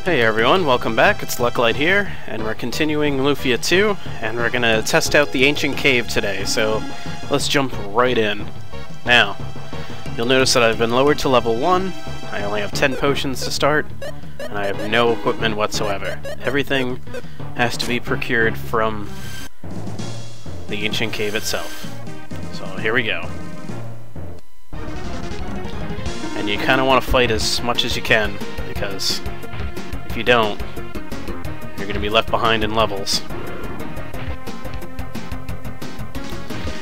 Hey everyone, welcome back. It's Lucklight here, and we're continuing Lufia 2, and we're gonna test out the ancient cave today, so let's jump right in. Now, you'll notice that I've been lowered to level 1, I only have 10 potions to start, and I have no equipment whatsoever. Everything has to be procured from the ancient cave itself. So here we go. And you kinda wanna fight as much as you can, because if you don't, you're going to be left behind in levels.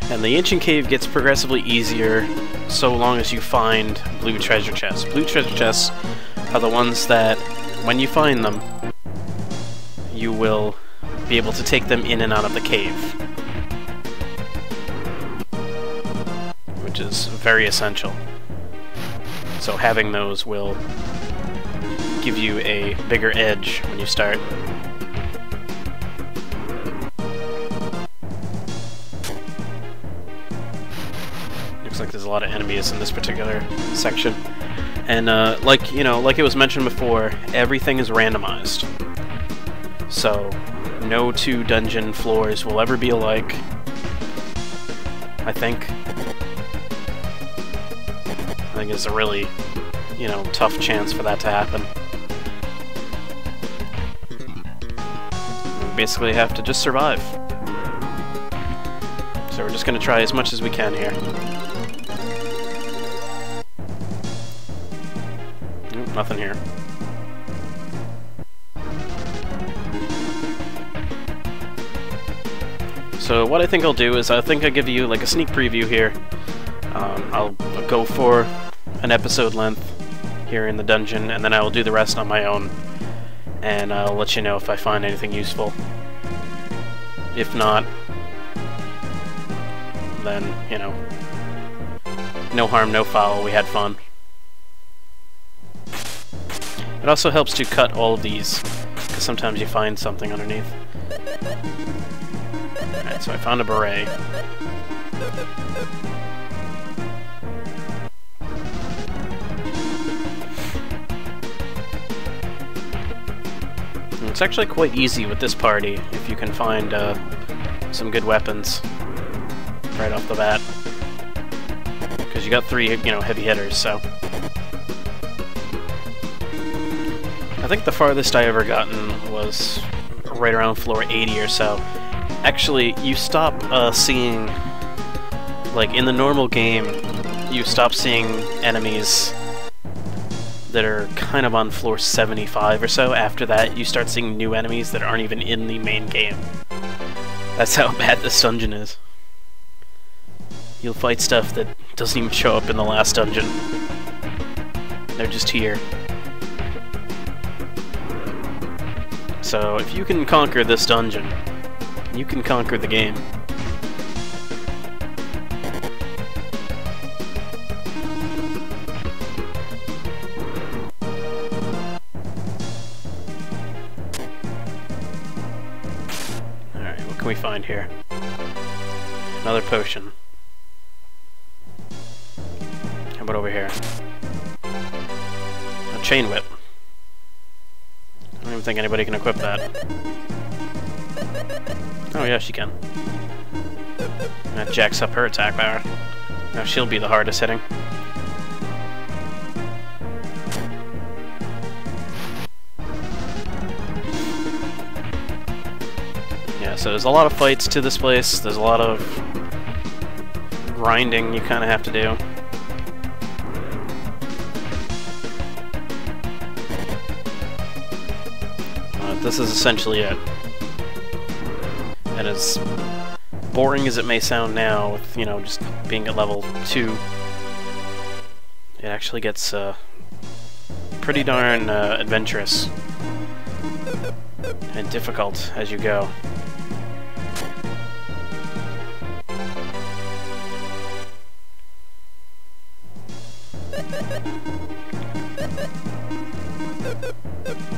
And the ancient cave gets progressively easier so long as you find blue treasure chests. Blue treasure chests are the ones that, when you find them, you will be able to take them in and out of the cave, which is very essential. So having those will give you a bigger edge when you start. Looks like there's a lot of enemies in this particular section. And like it was mentioned before, everything is randomized. So no two dungeon floors will ever be alike, I think. I think it's a really, tough chance for that to happen. Basically have to just survive. So we're just going to try as much as we can here. Nope, nothing here. So what I think I'll do is I think I'll give you like a sneak preview here. I'll go for an episode length here in the dungeon, and then I will do the rest on my own. And I'll let you know if I find anything useful. If not, then, no harm, no foul, we had fun. It also helps to cut all of these, because sometimes you find something underneath. Alright, so I found a foray. It's actually quite easy with this party if you can find some good weapons right off the bat, because you got 3 heavy hitters. So I think the farthest I ever gotten was right around floor 80 or so. Actually, you stop seeing, like in the normal game, you stop seeing enemies that are kind of on floor 75 or so. After that, you start seeing new enemies that aren't even in the main game. That's how bad this dungeon is. You'll fight stuff that doesn't even show up in the last dungeon. They're just here. So if you can conquer this dungeon, you can conquer the game. What can we find here? Another potion. How about over here? A chain whip. I don't even think anybody can equip that. Oh yeah, she can. That jacks up her attack power. Now she'll be the hardest hitting. So there's a lot of fights to this place, there's a lot of grinding you kind of have to do. This is essentially it. And as boring as it may sound now, with, just being at level 2, it actually gets pretty darn adventurous and difficult as you go.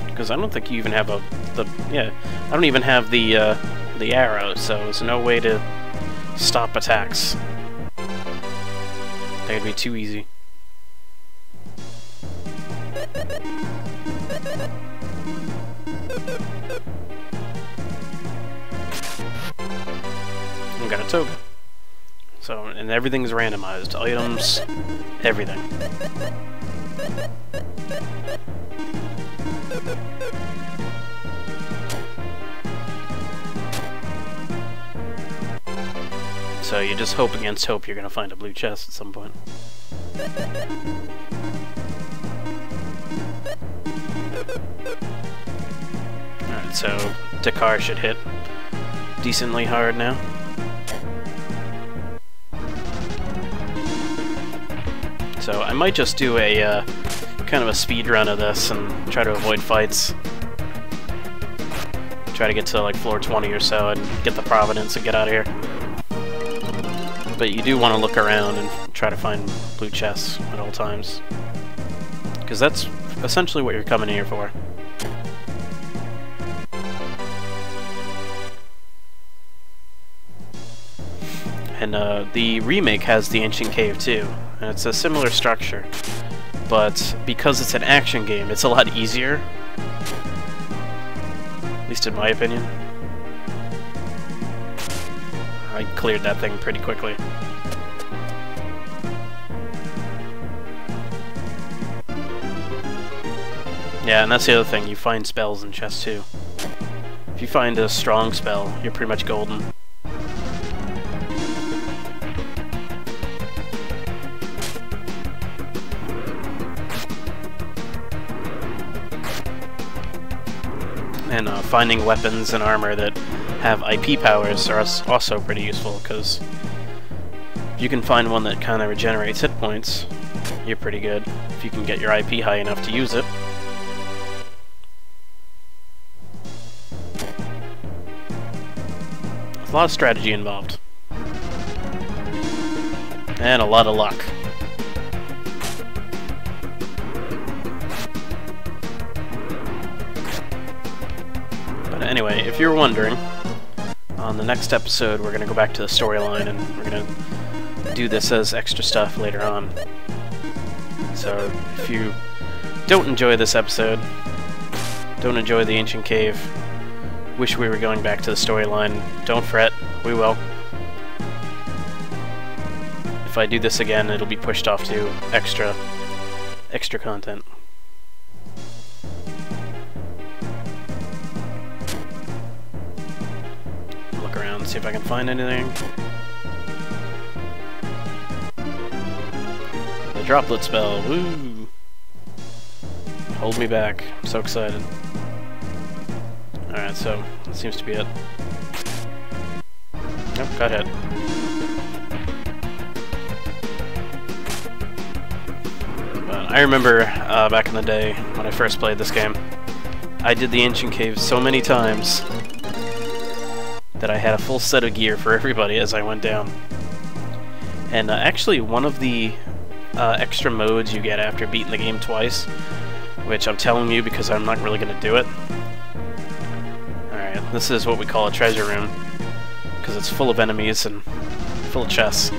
Because I don't think you even have I don't even have the arrow, so there's no way to stop attacks. That'd be too easy. And got a toga. So, and everything's randomized. Items, everything. So you just hope against hope you're gonna find a blue chest at some point. Alright, so Dakar should hit decently hard now. So I might just do a kind of a speed run of this and try to avoid fights. Try to get to like floor 20 or so and get the Providence and get out of here. But you do want to look around and try to find blue chests at all times, because that's essentially what you're coming here for. And the remake has the Ancient Cave too, and it's a similar structure, but because it's an action game, it's a lot easier, at least in my opinion. I cleared that thing pretty quickly. Yeah, and that's the other thing, you find spells in chests too. If you find a strong spell, you're pretty much golden. And finding weapons and armor that have IP powers are also pretty useful, because if you can find one that kind of regenerates hit points, you're pretty good, if you can get your IP high enough to use it. There's a lot of strategy involved. And a lot of luck. Anyway, if you're wondering, on the next episode we're going to go back to the storyline and we're going to do this as extra stuff later on. So if you don't enjoy this episode, don't enjoy the Ancient Cave, wish we were going back to the storyline, don't fret, we will. If I do this again, it'll be pushed off to extra content. See if I can find anything. The droplet spell, woo! Hold me back, I'm so excited. Alright, so that seems to be it. Yep, got hit. But I remember back in the day when I first played this game, I did the Ancient Cave so many times that I had a full set of gear for everybody as I went down. And actually, one of the extra modes you get after beating the game twice, which I'm telling you because I'm not really going to do it. Alright, this is what we call a treasure room, because it's full of enemies and full of chests.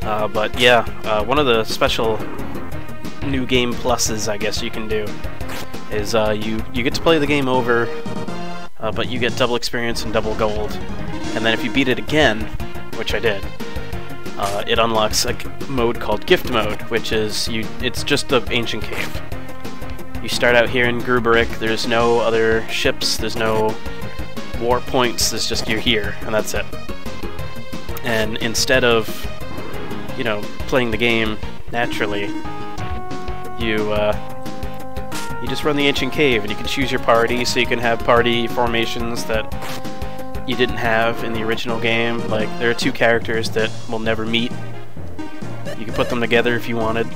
But yeah, one of the special new game pluses, I guess you can do, is you get to play the game over, but you get double experience and double gold. And then if you beat it again, which I did, it unlocks a mode called Gift Mode, which is, it's just the Ancient Cave. You start out here in Gruberik, there's no other ships, there's no war points, there's just you're here, and that's it. And instead of, you know, playing the game naturally, you just run the Ancient Cave, and you can choose your party, so you can have party formations that you didn't have in the original game. Like, there are two characters that will never meet. You can put them together if you wanted.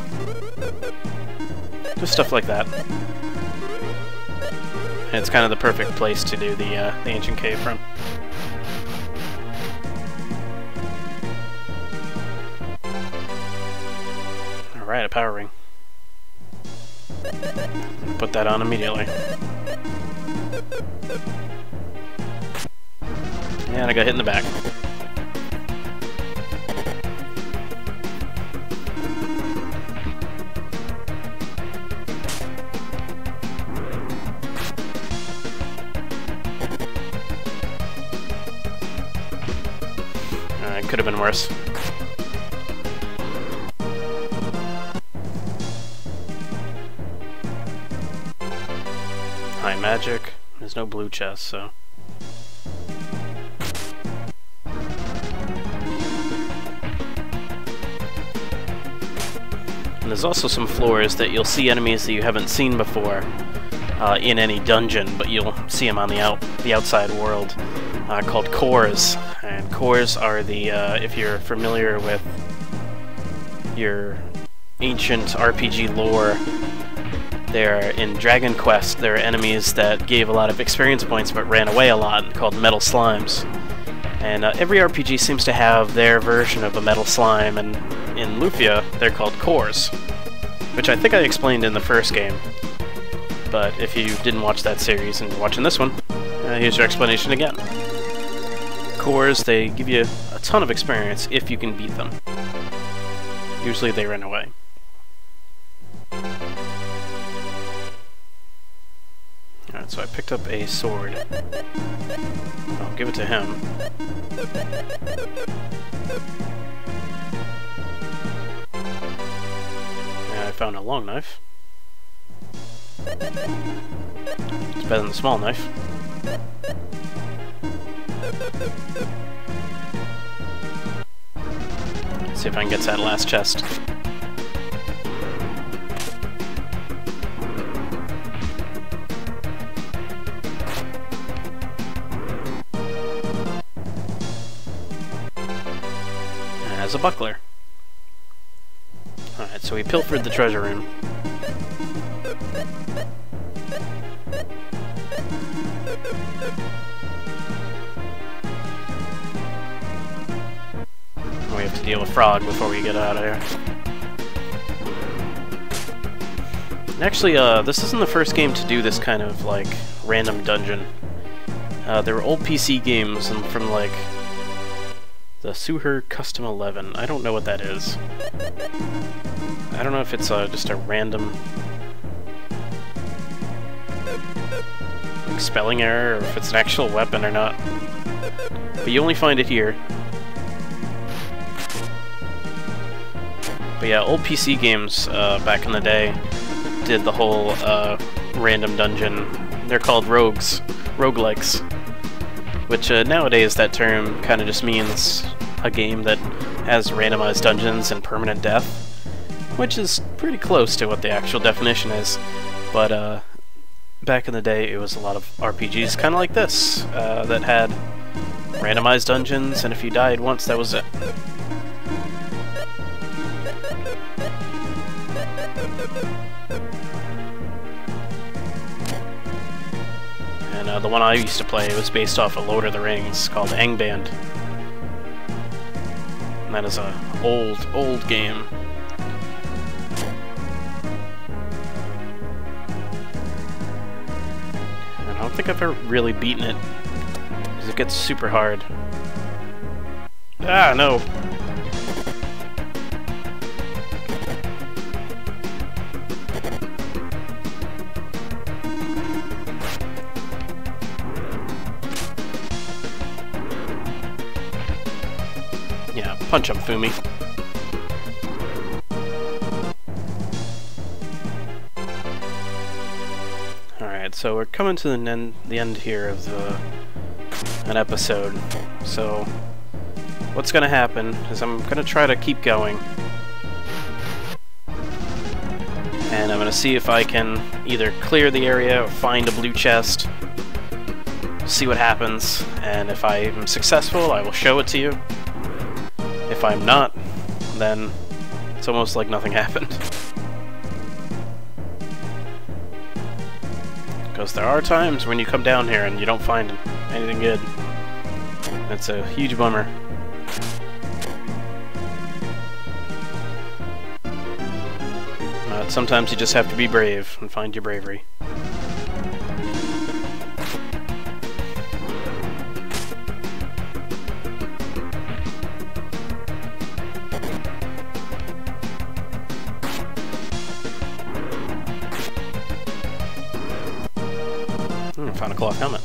Just stuff like that. And it's kind of the perfect place to do the Ancient Cave from. Alright, a power ring. Put that on immediately. And I got hit in the back. Could have been worse. High magic. There's no blue chest, so... And there's also some floors that you'll see enemies that you haven't seen before in any dungeon, but you'll see them on the outside world, called cores. And cores are the, if you're familiar with your ancient RPG lore, they're in Dragon Quest. They're enemies that gave a lot of experience points but ran away a lot, called metal slimes. And every RPG seems to have their version of a metal slime, and in Lufia, they're called cores, which I think I explained in the first game. But if you didn't watch that series and you're watching this one, here's your explanation again. Cores, they give you a ton of experience if you can beat them. Usually they run away. Alright, so I picked up a sword. I'll give it to him. And I found a long knife. It's better than the small knife. Let's see if I can get to that last chest. As a buckler. Alright, so we pilfered the treasure room. We have to deal with Frog before we get out of here. And actually, this isn't the first game to do this kind of, like, random dungeon. There were old PC games from, like, the Suher Custom 11. I don't know what that is. I don't know if it's just a random like, spelling error, or if it's an actual weapon or not. But you only find it here. But yeah, old PC games back in the day did the whole random dungeon. They're called roguelikes. Which nowadays that term kind of just means a game that has randomized dungeons and permanent death, which is pretty close to what the actual definition is. But back in the day it was a lot of RPGs kind of like this, that had randomized dungeons, and if you died once, that was it. And the one I used to play was based off of Lord of the Rings, called Angband. And that is a old game. And I don't think I've ever really beaten it, because it gets super hard. Ah, no! Yeah, punch him, Fumi. Alright, so we're coming to the end here of an episode. So, what's gonna happen is I'm gonna try to keep going. And I'm gonna see if I can either clear the area or find a blue chest. See what happens, and if I am successful, I will show it to you. If I'm not, then it's almost like nothing happened. Because there are times when you come down here and you don't find anything good. That's a huge bummer. But sometimes you just have to be brave and find your bravery. Found a cloth helmet.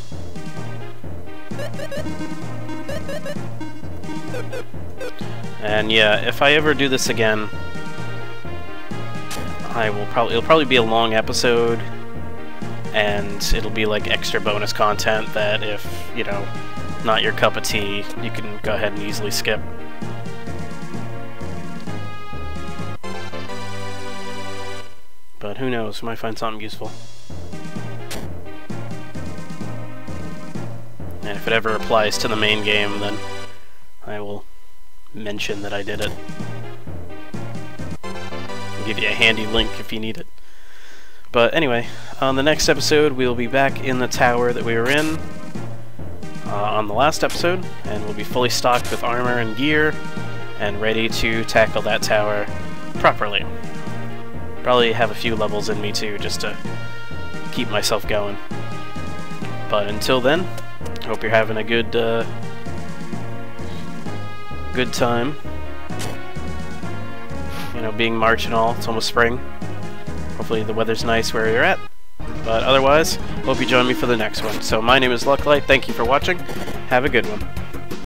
And yeah, if I ever do this again, it'll probably be a long episode, and it'll be like extra bonus content that if, you know, not your cup of tea, you can go ahead and easily skip. But who knows, we might find something useful. And if it ever applies to the main game, then I will mention that I did it. I'll give you a handy link if you need it. But anyway, on the next episode we'll be back in the tower that we were in on the last episode, and we'll be fully stocked with armor and gear, and ready to tackle that tower properly. Probably have a few levels in me too, just to keep myself going. But until then, I hope you're having a good time. You know, being March and all, it's almost spring. Hopefully the weather's nice where you're at. But otherwise, hope you join me for the next one. So my name is Lucklight, thank you for watching, have a good one.